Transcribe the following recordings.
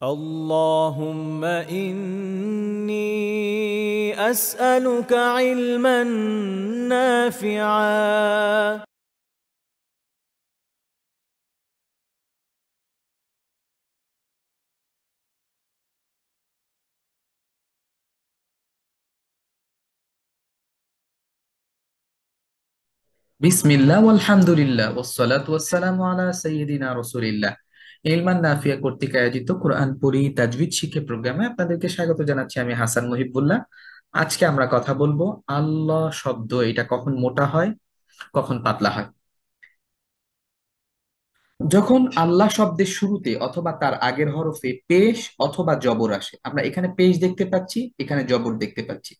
اللهم إني أسألك علما نافعا. বিসমিল্লাহ আলহামদুলিল্লাহ ওয়াসসালাতু ওয়াসসালামু আলা সাইয়্যিদিনা রাসূলিল্লাহ। ইলমান নাফিয়া কর্তৃক আয়োজিত কোরআন পড়ি তাজবিদ শিখে প্রোগ্রামে আপনাদেরকে স্বাগত জানাচ্ছি। আমি হাসান মুহিবুল্লাহ। আজকে আমরা কথা বলবো আল্লাহ শব্দ এটা কখন মোটা হয়, কখন পাতলা হয়। যখন আল্লাহ শব্দের শুরুতে অথবা তার আগের হরফে পেশ অথবা জবর আসে, আমরা এখানে পেশ দেখতে পাচ্ছি, এখানে জবর দেখতে পাচ্ছি।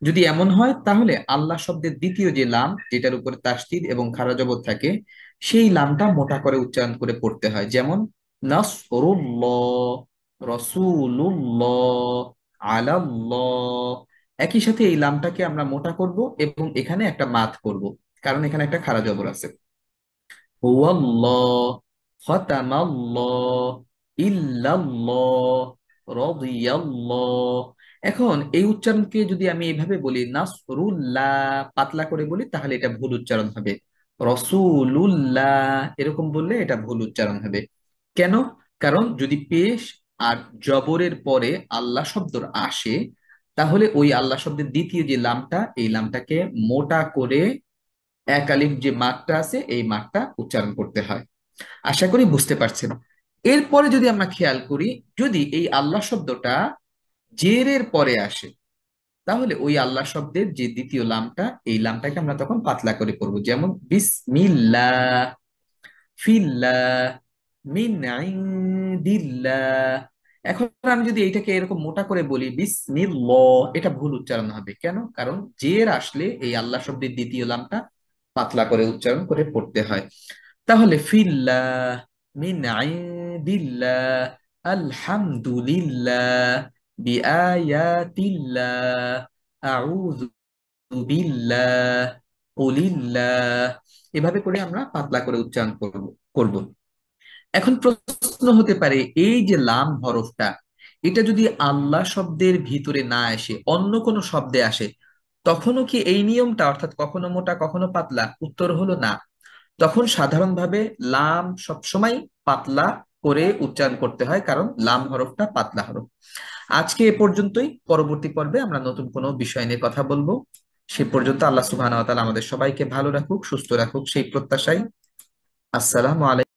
যদি এমন হয় তাহলে আল্লাহ শব্দের দ্বিতীয় যে লাম, যেটার উপরে তাসদীদ এবং খাড়া জবর থাকে, সেই লামটা মোটা করে উচ্চারণ করে পড়তে হয়। যেমন নাসরুল্লাহ, রসুলুল্লাহ, আলাল্লাহ। একই সাথে এই লামটাকে আমরা মোটা করব এবং এখানে একটা মাদ করব, কারণ এখানে একটা খাড়া জবর আছে। হুয়াল্লাহ, খতামাল্লাহ, ইল্লাল্লাহ, রাদিয়াল্লাহ। এখন এই উচ্চারণকে যদি আমি এইভাবে বলি নাসরুল্লাহ, পাতলা করে বলি, তাহলে এটা ভুল উচ্চারণ হবে। রসুলুল্লাহ এরকম বললে এটা ভুল উচ্চারণ হবে। কেন? কারণ যদি পেশ আর জবরের পরে আল্লাহ শব্দ আসে, তাহলে ওই আল্লাহ শব্দের দ্বিতীয় যে লামটা, এই লামটাকে মোটা করে এক আলিফ যে মাত্রা আছে এই মাত্রা উচ্চারণ করতে হয়। আশা করি বুঝতে পারছেন। এরপরে যদি আমরা খেয়াল করি, যদি এই আল্লাহ শব্দটা জেরের পরে আসে, তাহলে ওই আল্লাহ শব্দের যে দ্বিতীয় লামটা, এই লামটাকে আমরা তখন পাতলা করে পড়বো। যেমন বিসমিল্লাহ, ফিল্লাহ, মিন ইনদিল্লাহ। এখন আমি যদি এইটাকে এরকম মোটা করে বলি বিসমিল্লাহ, এটা ভুল উচ্চারণ হবে। কেন? কারণ জের আসলে এই আল্লাহ শব্দের দ্বিতীয় লামটা পাতলা করে উচ্চারণ করে পড়তে হয়। তাহলে ফিল্লাহ, মিন ইনদিল্লাহ, আলহামদুলিল্লাহ, বিআয়াতিল্লাহ, আউযু বিল্লাহ, কুলিল্লাহ। এভাবে করে আমরা পাতলা করে উচ্চারণ করব। এখন প্রশ্ন হতে পারে, এই যে লাম হরফটা, এটা যদি আল্লাহ শব্দের ভিতরে না আসে, অন্য কোনো শব্দে আসে, তখনও কি এই নিয়মটা, অর্থাৎ কখনো মোটা কখনো পাতলা? উত্তর হলো না। তখন সাধারণভাবে লাম সবসময় পাতলা করে উচ্চারণ করতে হয়, কারণ লাম হরফটা পাতলা হরফ। আজকে এ পর্যন্তই। পরবর্তী পর্বে আমরা নতুন কোনো বিষয় নিয়ে কথা বলবো। সে পর্যন্ত আল্লাহ সুবহানাহু ওয়া তাআলা আমাদের সবাইকে ভালো রাখুক, সুস্থ রাখুক, সেই প্রত্যাশায়। আসসালামু আলাইকুম।